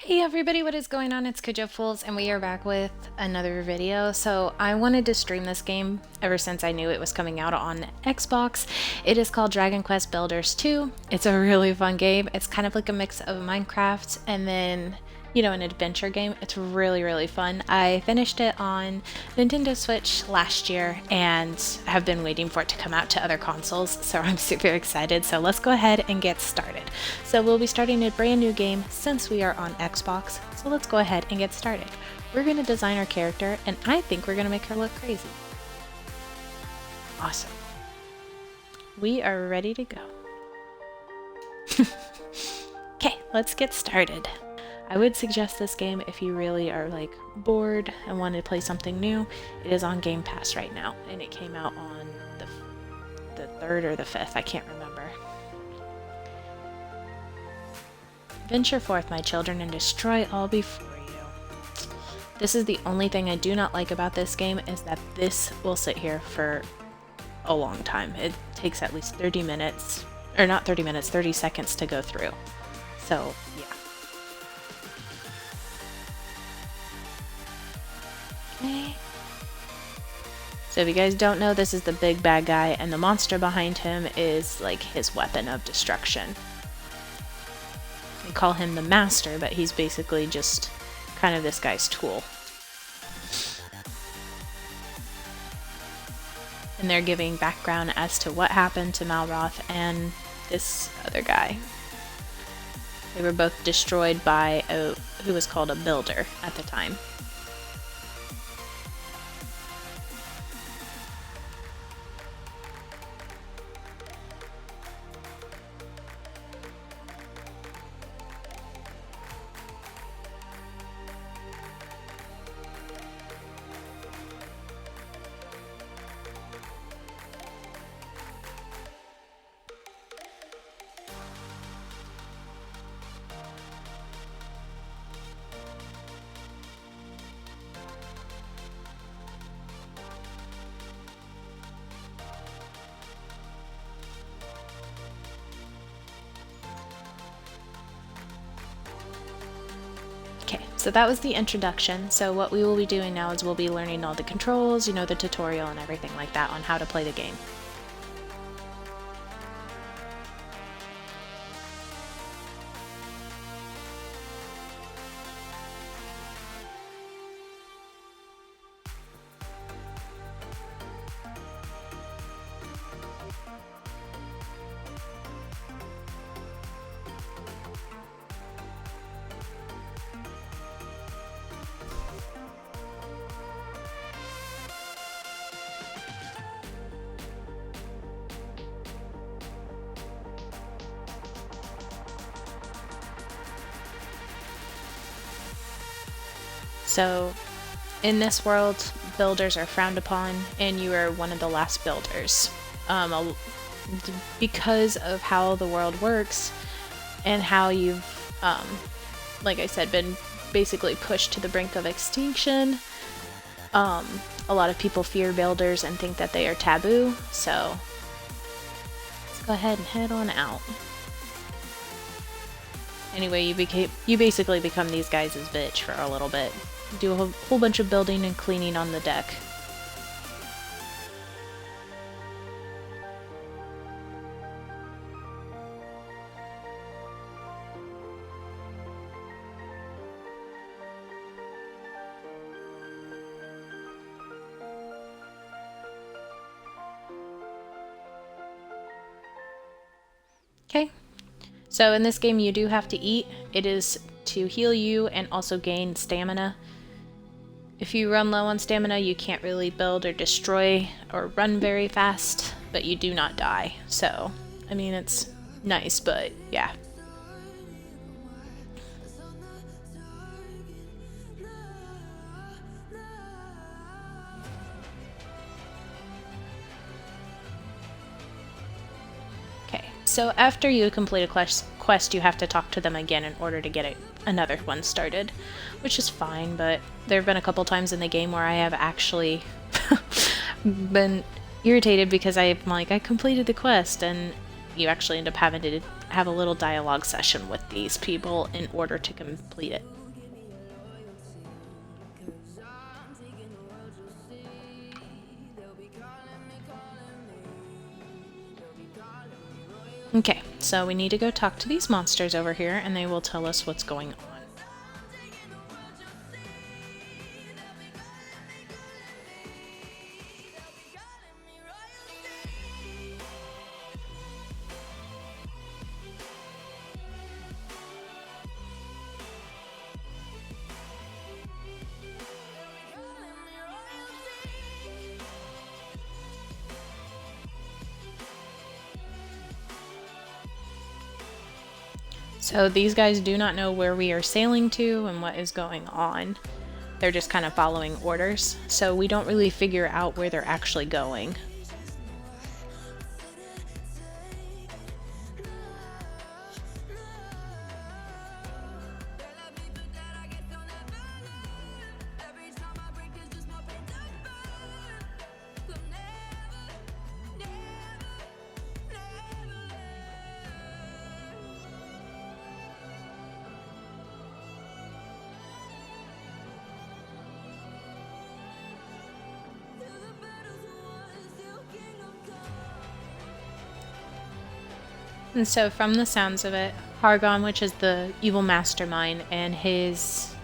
Hey everybody, what is going on? It's Fools, and we are back with another video. So I wanted to stream this game ever since I knew it was coming out on Xbox. It is called Dragon Quest Builders 2. It's a really fun game. It's kind of like a mix of Minecraft and then, an adventure game. It's really fun. I finished it on Nintendo Switch last year and have been waiting for it to come out to other consoles, so I'm super excited. So let's go ahead and get started. So we'll be starting a brand new game since we are on Xbox, so let's go ahead and get started. We're going to design our character, and I think we're going to make her look crazy. Awesome. We are ready to go. Okay, let's get started. I would suggest this game if you really are bored and want to play something new. It is on Game Pass right now, and it came out on the 3rd or the 5th, I can't remember. Venture forth, my children, and destroy all before you. This is the only thing I do not like about this game, is that this will sit here for a long time. It takes at least 30 minutes, or not 30 minutes, 30 seconds to go through. So, yeah. Okay. So if you guys don't know, this is the big bad guy, and the monster behind him is like his weapon of destruction. They call him the Master, but he's basically just kind of this guy's tool. And they're giving background as to what happened to Malroth and this other guy. They were both destroyed by who was called a builder at the time. Okay, so that was the introduction. So what we will be doing now is we'll be learning all the controls, the tutorial and everything like that on how to play the game. So, in this world, builders are frowned upon, and you are one of the last builders. Because of how the world works, and how you've, like I said, been basically pushed to the brink of extinction, a lot of people fear builders and think that they are taboo, so let's go ahead and head on out. Anyway, you basically become these guys' bitch for a little bit. Do a whole bunch of building and cleaning on the deck. Okay. So in this game you do have to eat. It is to heal you and also gain stamina. If you run low on stamina, you can't really build or destroy or run very fast, but you do not die. So, I mean, it's nice, but yeah. Okay, so after you complete a quest, you have to talk to them again in order to get another one started, which is fine, but there have been a couple times in the game where I have actually been irritated because I'm like, I completed the quest, and you actually end up having to have a little dialogue session with these people in order to complete it. Okay, so we need to go talk to these monsters over here, and they will tell us what's going on. So these guys do not know where we are sailing to and what is going on. They're just kind of following orders, so we don't really figure out where they're actually going. And so from the sounds of it, Hargon, which is the evil mastermind, and his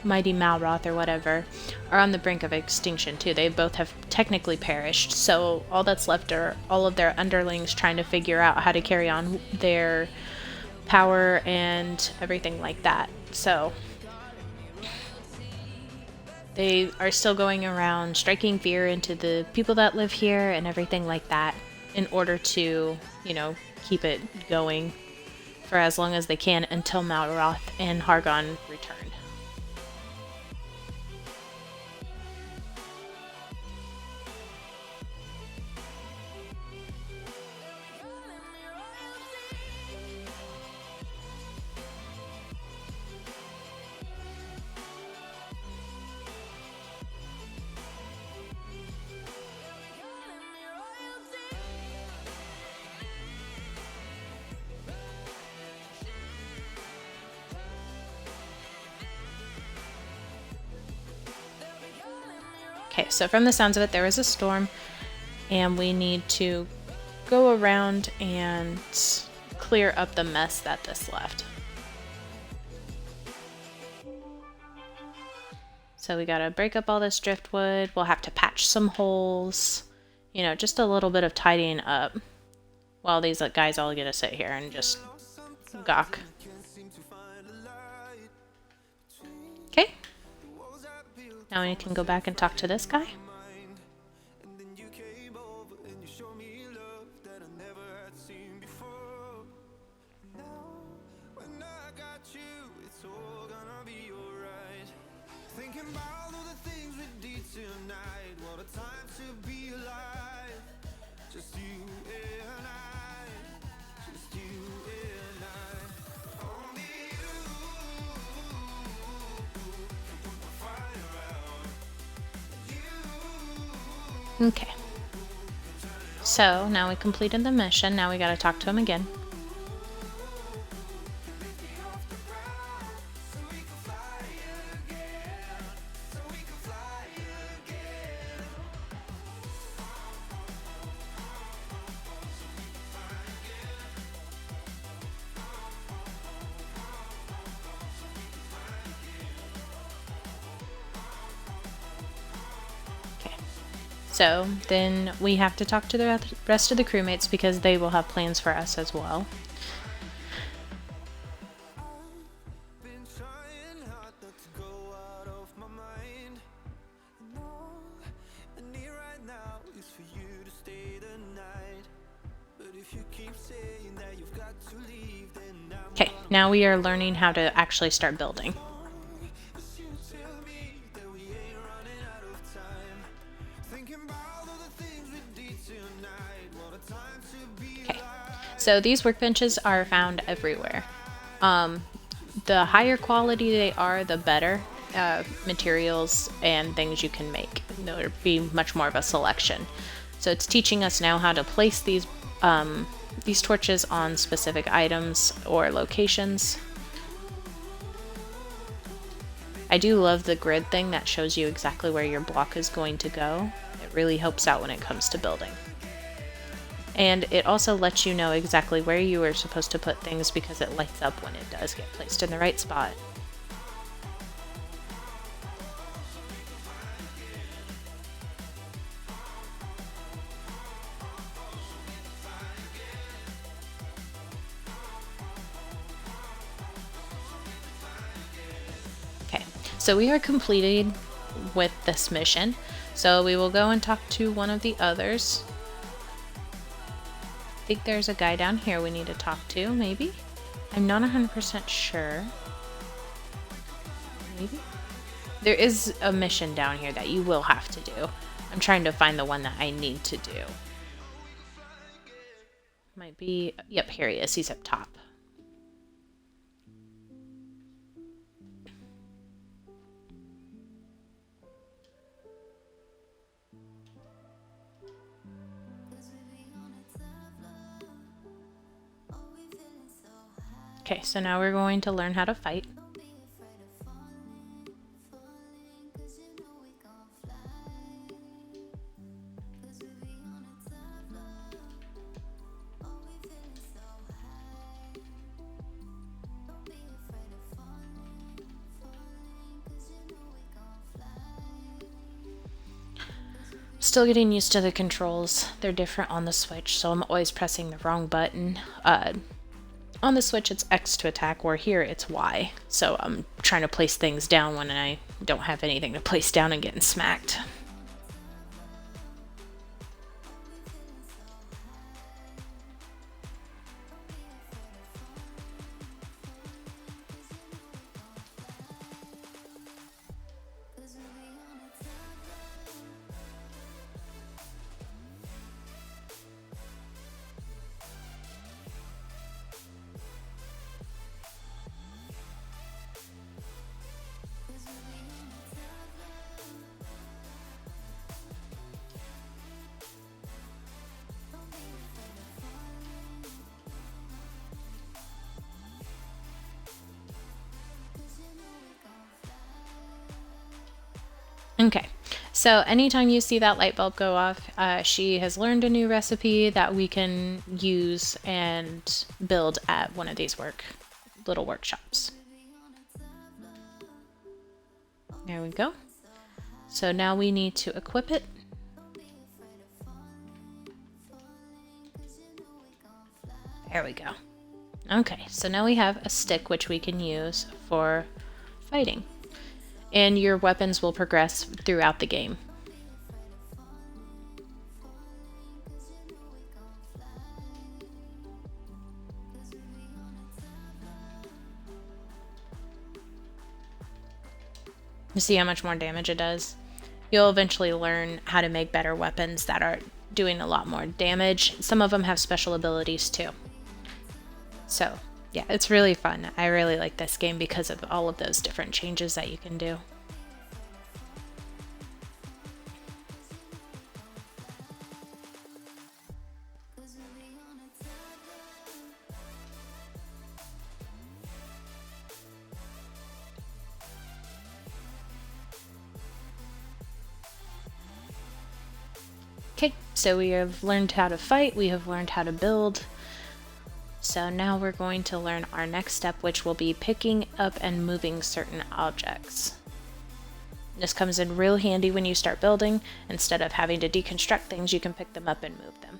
mighty Malroth or whatever, are on the brink of extinction too. They both have technically perished, so all that's left are all of their underlings trying to figure out how to carry on their power and everything like that. So they are still going around striking fear into the people that live here and everything like that in order to, you know, keep it going for as long as they can until Malroth and Hargon return. Okay, so from the sounds of it, there is a storm, and we need to go around and clear up the mess that this left. So we gotta break up all this driftwood. We'll have to patch some holes. You know, just a little bit of tidying up while these guys all get to sit here and just gawk. Okay. Now we can go back and talk to this guy. Okay. So now we completed the mission. Now we gotta talk to him again. So then we have to talk to the rest of the crewmates because they will have plans for us as well. Okay, now we are learning how to actually start building. So these workbenches are found everywhere. The higher quality they are, the better materials and things you can make. There'll be much more of a selection. So it's teaching us now how to place these these torches on specific items or locations. I do love the grid thing that shows you exactly where your block is going to go. It really helps out when it comes to building. And it also lets you know exactly where you are supposed to put things because it lights up when it does get placed in the right spot. Okay, so we are completed with this mission. So we will go and talk to one of the others. I think there's a guy down here we need to talk to, maybe? I'm not 100% sure. Maybe? There is a mission down here that you will have to do. I'm trying to find the one that I need to do. Might be... Yep, here he is. He's up top. Okay, so now we're going to learn how to fight. Still getting used to the controls. They're different on the Switch, so I'm always pressing the wrong button. On the Switch, it's X to attack, where here it's Y. So I'm trying to place things down when I don't have anything to place down and getting smacked. Okay, so anytime you see that light bulb go off, she has learned a new recipe that we can use and build at one of these little workshops. There we go. So now we need to equip it. There we go. Okay, so now we have a stick which we can use for fighting. And your weapons will progress throughout the game. You see how much more damage it does? You'll eventually learn how to make better weapons that are doing a lot more damage. Some of them have special abilities too. So yeah, it's really fun. I really like this game because of all of those different changes that you can do. Okay, so we have learned how to fight, we have learned how to build. So now we're going to learn our next step, which will be picking up and moving certain objects. This comes in real handy when you start building. Instead of having to deconstruct things, you can pick them up and move them.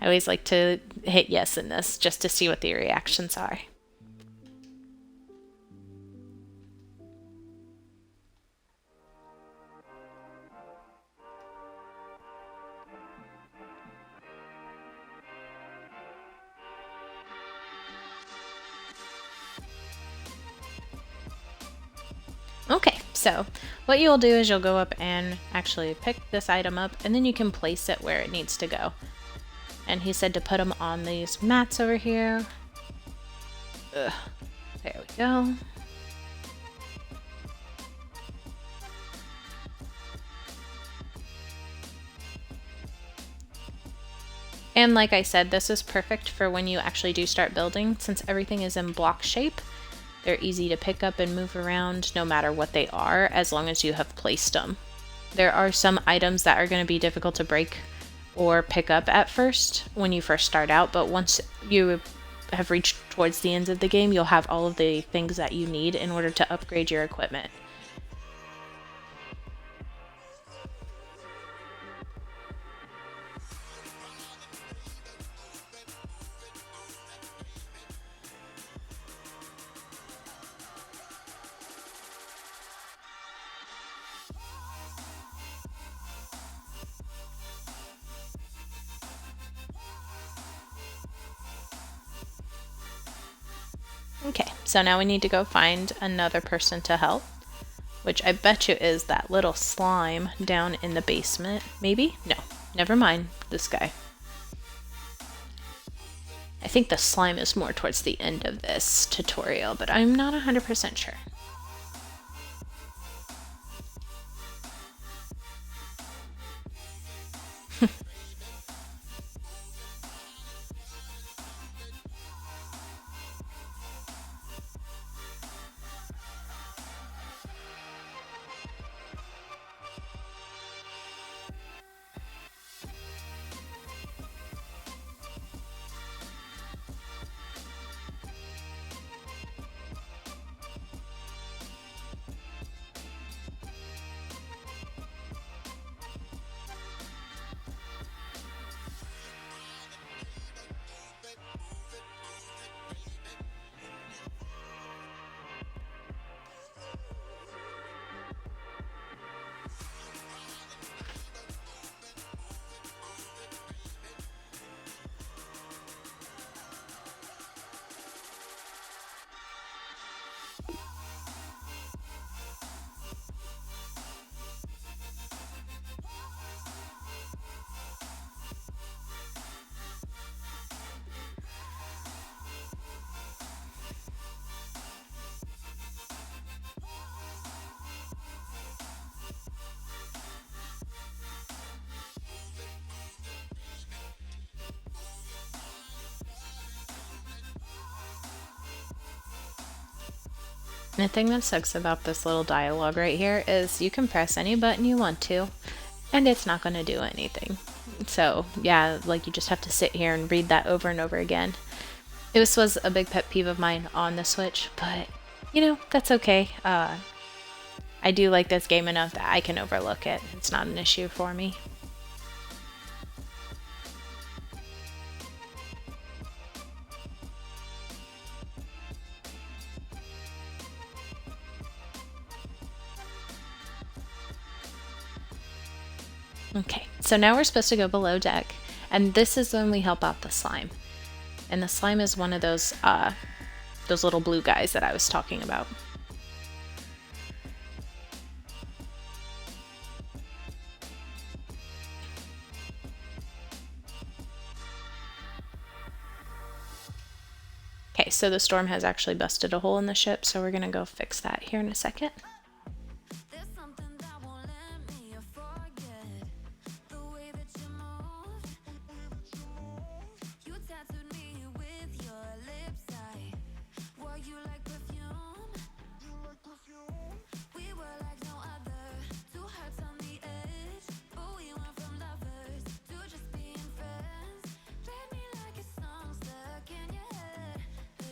I always like to hit yes in this, just to see what the reactions are. Okay, so what you'll do is you'll go up and actually pick this item up, and then you can place it where it needs to go. And he said to put them on these mats over here. Ugh. There we go. And like I said, this is perfect for when you actually do start building, since everything is in block shape. They're easy to pick up and move around no matter what they are, as long as you have placed them. There are some items that are going to be difficult to break or pick up at first when you first start out, but once you have reached towards the ends of the game, you'll have all of the things that you need in order to upgrade your equipment. Okay, so now we need to go find another person to help, which I bet you is that little slime down in the basement. Maybe? No, never mind, this guy. I think the slime is more towards the end of this tutorial, but I'm not 100% sure. The thing that sucks about this little dialogue right here is you can press any button you want to, and it's not going to do anything. So yeah, like you just have to sit here and read that over and over again. This was a big pet peeve of mine on the Switch, but you know, that's okay. I do like this game enough that I can overlook it. It's not an issue for me. Okay, so now we're supposed to go below deck, and this is when we help out the slime. And the slime is one of those little blue guys that I was talking about. Okay, so the storm has actually busted a hole in the ship, so we're gonna go fix that here in a second.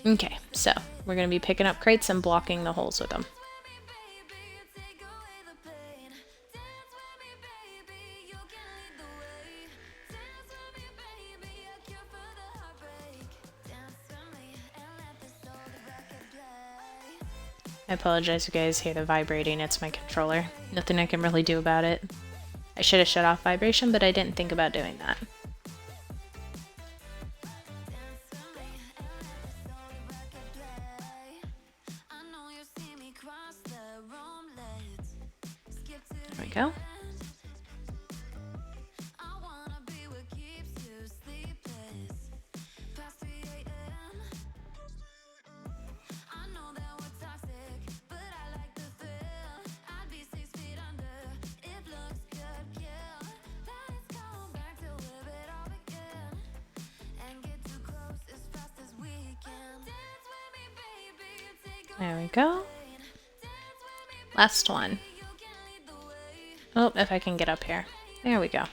Okay, so we're going to be picking up crates and blocking the holes with them. I apologize if you guys hear the vibrating, it's my controller. Nothing I can really do about it. I should have shut off vibration, but I didn't think about doing that. There we go. There we go. Last one. Oh, if I can get up here. There we go.